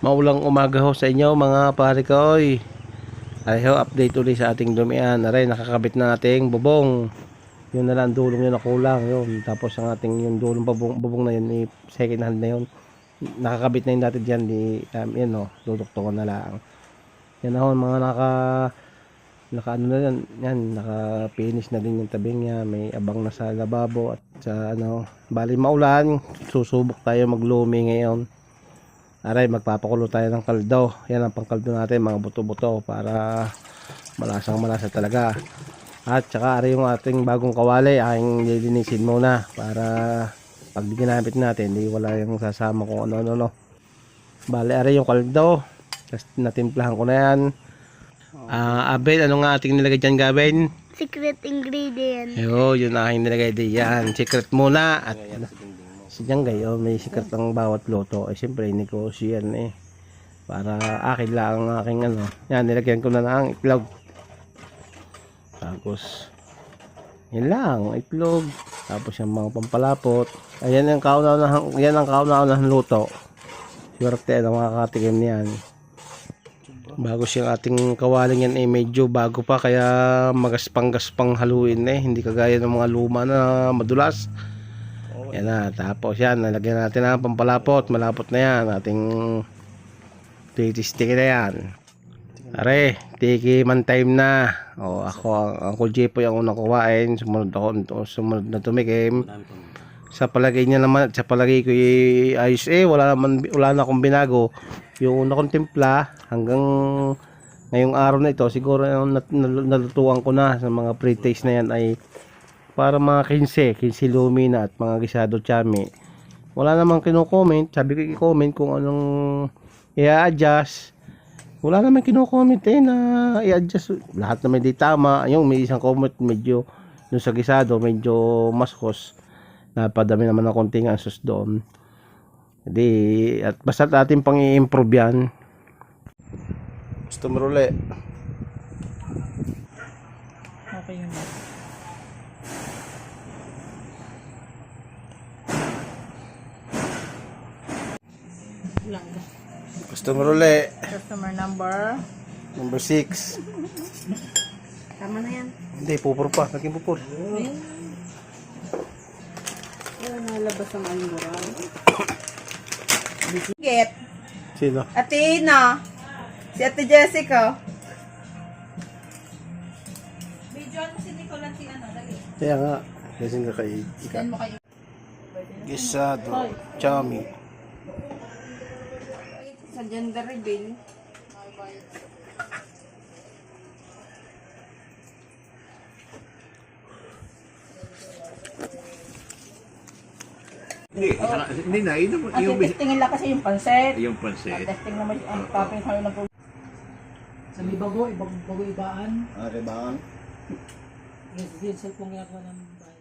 Maulang umaga ho sa inyo mga pare ko. Ay ho, update ulit sa ating dumian. Aray, nakakabit na nating bubong. Yun na lang dulong yun na kulang yun. Tapos ang ating yung dulong bubong na yun, second hand na yun. Nakakabit na yun natin dyan. Yan o, duduktungan na lang. Yan ho, mga naka ano na yan, naka finish na din yung tabing niya. May abang na sa lababo at sa ano. Bali maulan, susubok tayo maglumi ngayon. Aray, magpapakulo tayo ng kaldo. Yan ang pangkaldo natin, mga buto-buto para malasang malasa talaga. At saka aray yung ating bagong kawali, aking lilinisin muna para pag ginamit natin, di wala yung sasama kung ano. Bale, aray yung kaldo. Tapos natimplahan ko na yan. Abel, ano nga ating nilagay dyan, Gabin? Secret ingredient. Yo, yun na aking nilagay diyan. Secret muna. At si Janggay, may secret ang bawat luto. Ay siyempre, negosyo yan eh. Para akin lang ang aking ano. Yan, nilagyan ko na ng itlog. Tapos, yan lang, itlog. Tapos yung mga pampalapot. Ayan ang kauna-unahang luto. Swerte na makakatikim niyan. Bago siyang ating kawaling yan medyo bago pa, kaya magaspang-gaspang haluin hindi kagaya ng mga luma na madulas. Yan na, tapos yan, nalagyan natin ang pampalapot, malapot na yan, ating titistiki na yan. Are, tiki man time na. Ako, ang Uncle Jepo yung unang kuwain, sumunod na tumikim. Sa palagay niya naman, sa palagay ko ayos wala na akong binago. Yung una kong timpla hanggang ngayong araw na ito, siguro nalutuan ko na sa mga pre-taste na yan ay para mga 15 lumina at mga gisado chami. Wala namang kino-comment, sabi ko i-comment kung anong i-adjust. Wala namang kino-comment na i-adjust. Lahat naman di tama. Yung may isang comment medyo yung sa gisado medyo maskos. Napadami naman ng konting asos doon. Hindi, at basta natin pang i-improve yan. Gusto mo ruli? Okay yun. Gusto mo ruli? Customer number. Number 6. Tama na yan. Hindi, pupur pa. Naging pupur. Ayun. Ayun, nalabas ang almurang. Get. Sino? Ate Ina. Si Ate Jessica. Video mo si Nicole at si ano, dali. Kaya nga. Kasi nga kay Ika. Send mo kayo. Gisado. Chami. Sa gender reveal. Hindi na, yung Testingin lang kasi yung panset. yung pansit. Testing naman ang papin kayo ng Sa may bago, bago ibaan. Rebaan. Yes, din sa kung ginagawa ng bahay.